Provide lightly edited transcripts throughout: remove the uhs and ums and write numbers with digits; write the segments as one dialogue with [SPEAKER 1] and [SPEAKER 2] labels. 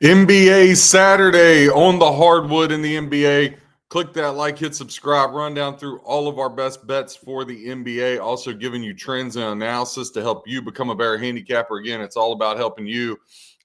[SPEAKER 1] NBA Saturday on the hardwood in the NBA. Click that like, hit subscribe, run down through all of our best bets for the NBA. Also giving you trends and analysis to help you become a better handicapper. Again, it's all about helping you.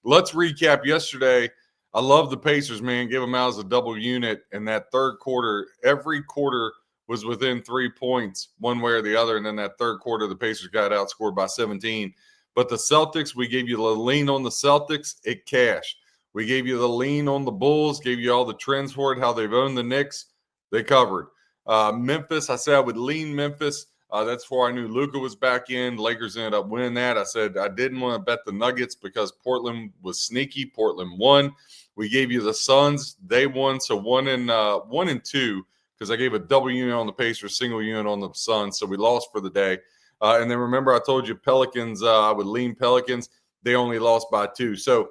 [SPEAKER 1] Let's recap yesterday. I love the Pacers, man. Give them out as a double unit. In that third quarter, every quarter was within 3 points, one way or the other. And then that third quarter, the Pacers got outscored by 17. But the Celtics, we gave you the lean on the Celtics. It cashed. We gave you the lean on the Bulls, gave you all the trends for it, how they've owned the Knicks. They covered. Memphis, I said I would lean Memphis. That's before I knew Luka was back in. Lakers ended up winning that. I said I didn't want to bet the Nuggets because Portland was sneaky. Portland won. We gave you the Suns. They won. So 1 and 2 because I gave a double unit on the Pacers, single unit on the Suns. So we lost for the day. And then remember I told you Pelicans, I would lean Pelicans. They only lost by 2. So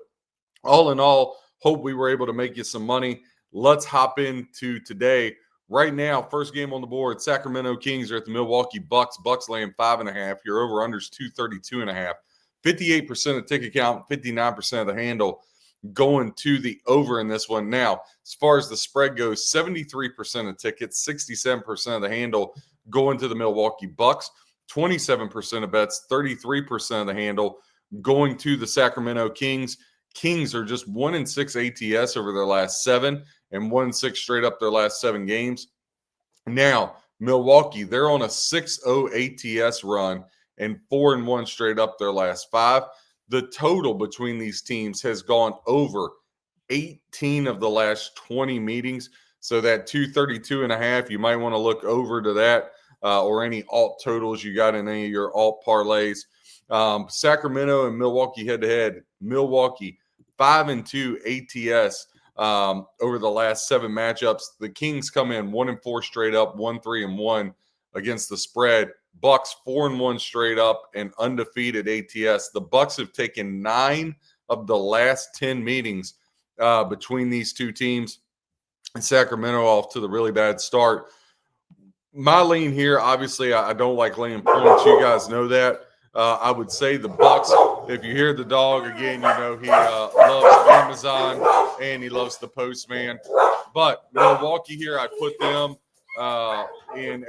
[SPEAKER 1] all in all, hope we were able to make you some money. Let's hop into today. Right now, first game on the board, Sacramento Kings are at the Milwaukee Bucks. Bucks laying 5.5. Your over-under is 232.5. 58% of ticket count, 59% of the handle going to the over in this one. Now, as far as the spread goes, 73% of tickets, 67% of the handle going to the Milwaukee Bucks. 27% of bets, 33% of the handle going to the Sacramento Kings. Kings are just 1-6 ATS over their last 7 and 1-6 straight up their last 7 games. Now, Milwaukee, they're on a 6-0 ATS run and 4-1 straight up their last 5. The total between these teams has gone over 18 of the last 20 meetings. So that 232.5, you might want to look over to that or any alt totals you got in any of your alt parlays. Sacramento and Milwaukee head-to-head. Milwaukee 5-2 ATS over the last 7 matchups. The Kings come in 1-4 straight up, 1-3-1 against the spread. Bucks 4-1 straight up and undefeated ATS. The Bucks have taken 9 of the last 10 meetings between these two teams. And Sacramento off to the really bad start. My lean here, obviously, I don't like laying points. You guys know that. I would say the Bucks. If you hear the dog again, you know he loves Amazon and he loves the postman. But Milwaukee here, I put them in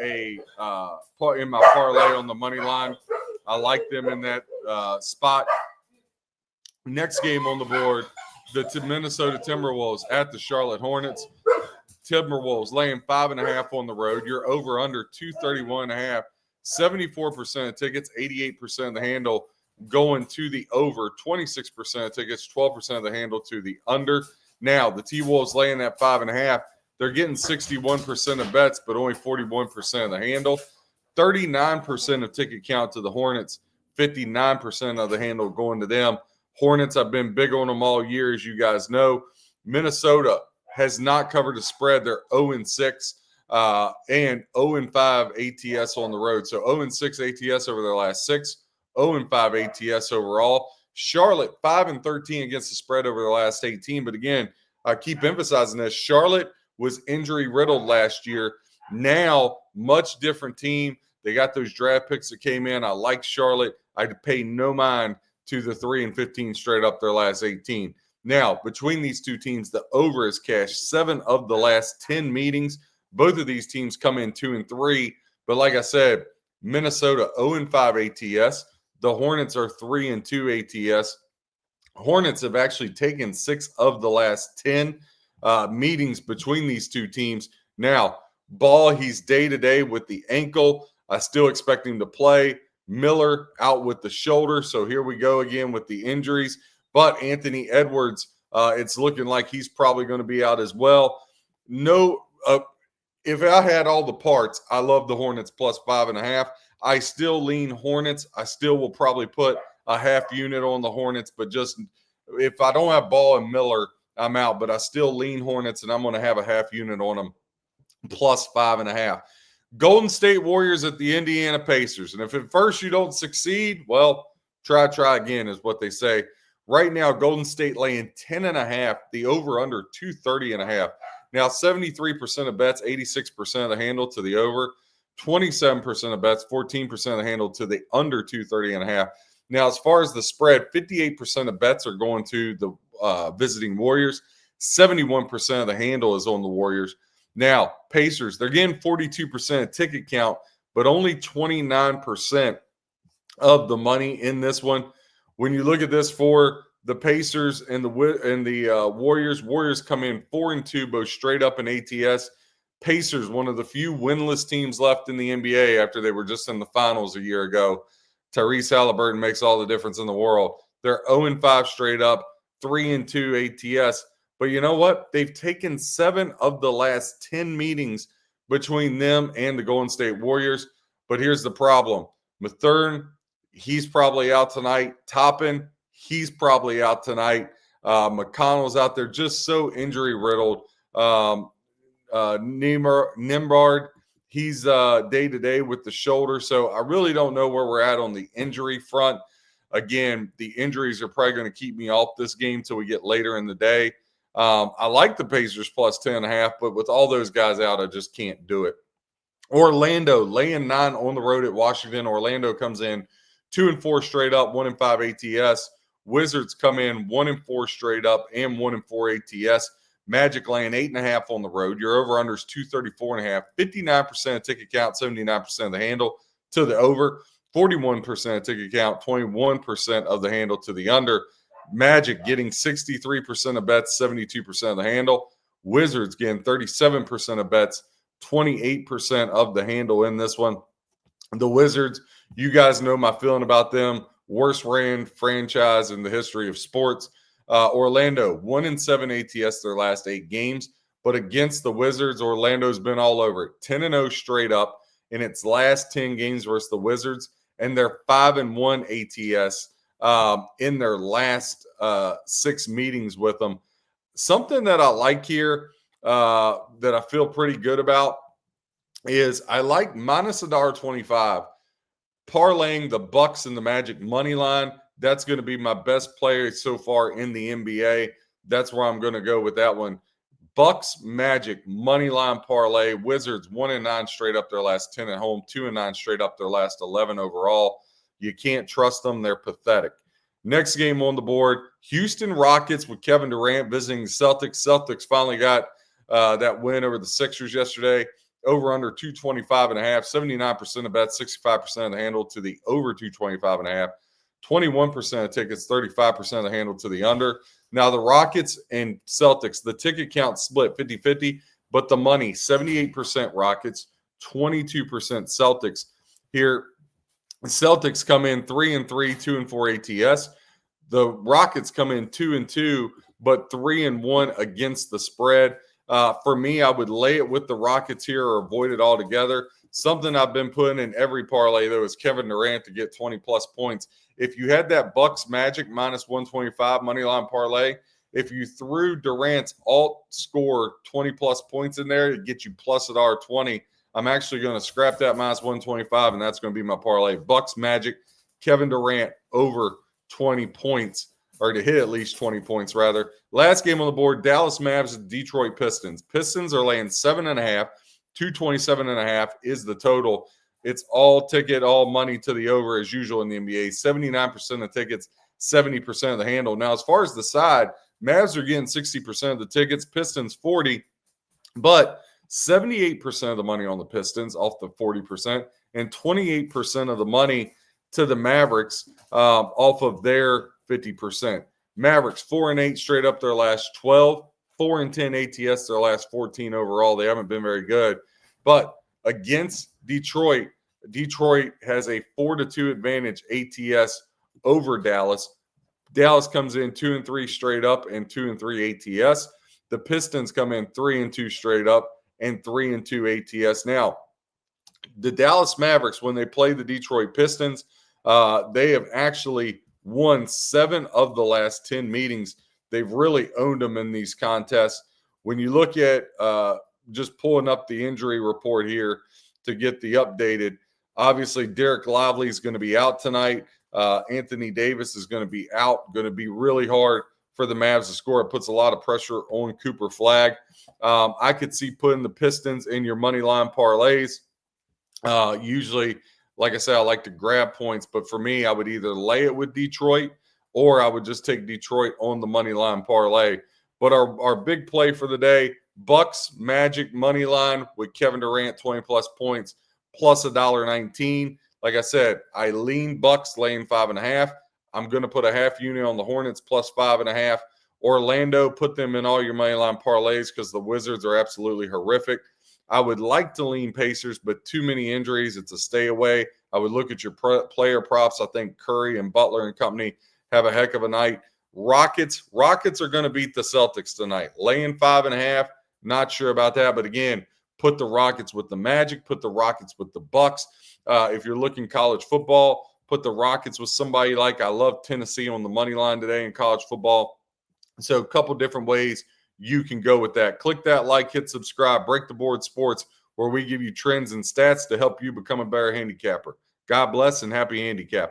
[SPEAKER 1] my parlay on the money line. I like them in that spot. Next game on the board, the Minnesota Timberwolves at the Charlotte Hornets. Timberwolves laying 5.5 on the road. You're over under 231.5. 74% of tickets, 88% of the handle going to the over, 26% of tickets, 12% of the handle to the under. Now, the T-Wolves laying that 5.5. They're getting 61% of bets, but only 41% of the handle. 39% of ticket count to the Hornets, 59% of the handle going to them. Hornets, I've been big on them all year, as you guys know. Minnesota has not covered a spread. They're 0-6. And 0-5 ATS on the road. So 0-6 ATS over their last 6, 0-5 ATS overall. Charlotte 5-13 against the spread over their last 18. But again, I keep emphasizing this. Charlotte was injury riddled last year. Now, much different team. They got those draft picks that came in. I like Charlotte. I pay no mind to the 3-15 straight up their last 18. Now, between these two teams, the over is cashed 7 of the last 10 meetings. Both of these teams come in 2-3. But like I said, Minnesota 0-5 ATS. The Hornets are 3-2 ATS. Hornets have actually taken 6 of the last 10 meetings between these two teams. Now, Ball, he's day-to-day with the ankle. I still expect him to play. Miller out with the shoulder. So here we go again with the injuries. But Anthony Edwards, it's looking like he's probably going to be out as well. No, if I had all the parts, I love the Hornets plus 5.5. I still lean Hornets. I still will probably put a half unit on the Hornets, but just if I don't have Ball and Miller, I'm out. But I still lean Hornets, and I'm going to have a half unit on them plus 5.5. Golden State Warriors at the Indiana Pacers. And if at first you don't succeed, well, try again is what they say. Right now, Golden State laying 10.5, the over-under 230.5. Now, 73% of bets, 86% of the handle to the over, 27% of bets, 14% of the handle to the under 230.5. Now, as far as the spread, 58% of bets are going to the visiting Warriors. 71% of the handle is on the Warriors. Now, Pacers, they're getting 42% ticket count, but only 29% of the money in this one. When you look at this for the Pacers and the Warriors come in 4-2, both straight up in ATS. Pacers, one of the few winless teams left in the NBA after they were just in the finals a year ago. Tyrese Halliburton makes all the difference in the world. They're 0-5 straight up, 3-2 ATS. But you know what? They've taken 7 of the last 10 meetings between them and the Golden State Warriors. But here's the problem. Mathern, he's probably out tonight. Toppin, he's probably out tonight. McConnell's out there just so injury-riddled. Nembhard, he's day-to-day with the shoulder. So I really don't know where we're at on the injury front. Again, the injuries are probably going to keep me off this game till we get later in the day. I like the Pacers plus 10.5, but with all those guys out, I just can't do it. Orlando laying 9 on the road at Washington. Orlando comes in 2-4 straight up, 1-5 ATS. Wizards come in 1-4 straight up and 1-4 ATS. Magic laying 8.5 on the road. Your over-under is 234.5. 59% of ticket count, 79% of the handle to the over. 41% of ticket count, 21% of the handle to the under. Magic getting 63% of bets, 72% of the handle. Wizards getting 37% of bets, 28% of the handle in this one. The Wizards, you guys know my feeling about them. Worst ran franchise in the history of sports. Orlando, 1-7 ATS their last 8 games. But against the Wizards, Orlando's been all over it. 10-0 straight up in its last 10 games versus the Wizards. And they're 5-1 ATS in their last 6 meetings with them. Something that I like here that I feel pretty good about is I like minus $1.25 parlaying the Bucks and the Magic money line. That's going to be my best player so far in the NBA. That's where I'm going to go with that one. Bucks Magic money line parlay. Wizards 1-9 straight up their last 10 at home, 2-9 straight up their last 11 overall. You can't trust them. They're pathetic. Next game on the board, Houston Rockets with Kevin Durant visiting the Celtics. Celtics finally got that win over the Sixers yesterday. Over under 225.5, 79% of bets, 65% of the handle to the over 225.5. 21% of tickets, 35% of the handle to the under. Now, the Rockets and Celtics, the ticket count split 50-50, but the money, 78% Rockets, 22% Celtics. Here, the Celtics come in 3-3, 2-4 ATS. The Rockets come in 2-2, but 3-1 against the spread. For me, I would lay it with the Rockets here or avoid it altogether. Something I've been putting in every parlay, though, is Kevin Durant to get 20-plus points. If you had that Bucks Magic minus 125 money line parlay, if you threw Durant's alt score 20-plus points in there, it gets you plus $1.20. I'm actually going to scrap that minus 125, and that's going to be my parlay. Bucks Magic, Kevin Durant over 20 points, or to hit at least 20 points, rather. Last game on the board, Dallas Mavs, Detroit Pistons. Pistons are laying 7.5. 227.5 is the total. It's all ticket, all money to the over as usual in the NBA. 79% of tickets, 70% of the handle. Now, as far as the side, Mavs are getting 60% of the tickets, Pistons 40, but 78% of the money on the Pistons off the 40%, and 28% of the money to the Mavericks off of their 50%. Mavericks 4-8 straight up their last 12. 4-10 ATS their last 14 overall. They haven't been very good. But against Detroit, Detroit has a 4-2 advantage ATS over Dallas. Dallas comes in 2-3 straight up and 2-3 ATS. The Pistons come in 3-2 straight up and 3-2 ATS. Now, the Dallas Mavericks, when they play the Detroit Pistons, they have actually won 7 of the last 10 meetings. They've really owned them in these contests. When you look at just pulling up the injury report here to get the updated, obviously Derek Lively is going to be out tonight. Anthony Davis is going to be out. Going to be really hard for the Mavs to score. It puts a lot of pressure on Cooper Flagg. I could see putting the Pistons in your money line parlays. Usually, like I said, I like to grab points, but for me, I would either lay it with Detroit or I would just take Detroit on the money line parlay. But our big play for the day, Bucks Magic money line with Kevin Durant 20 plus points plus $1.19. Like I said, I lean Bucks laying 5.5. I'm going to put a half unit on the Hornets plus 5.5. Orlando, put them in all your money line parlays because the Wizards are absolutely horrific. I would like to lean Pacers, but too many injuries. It's a stay away. I would look at your player props. I think Curry and Butler and company have a heck of a night. Rockets are going to beat the Celtics tonight. Laying 5.5. Not sure about that, but again, put the Rockets with the Magic. Put the Rockets with the Bucks. If you're looking college football, put the Rockets with somebody like I love Tennessee on the money line today in college football. So a couple different ways you can go with that. Click that like, hit subscribe, Break the Board Sports, where we give you trends and stats to help you become a better handicapper. God bless and happy handicap.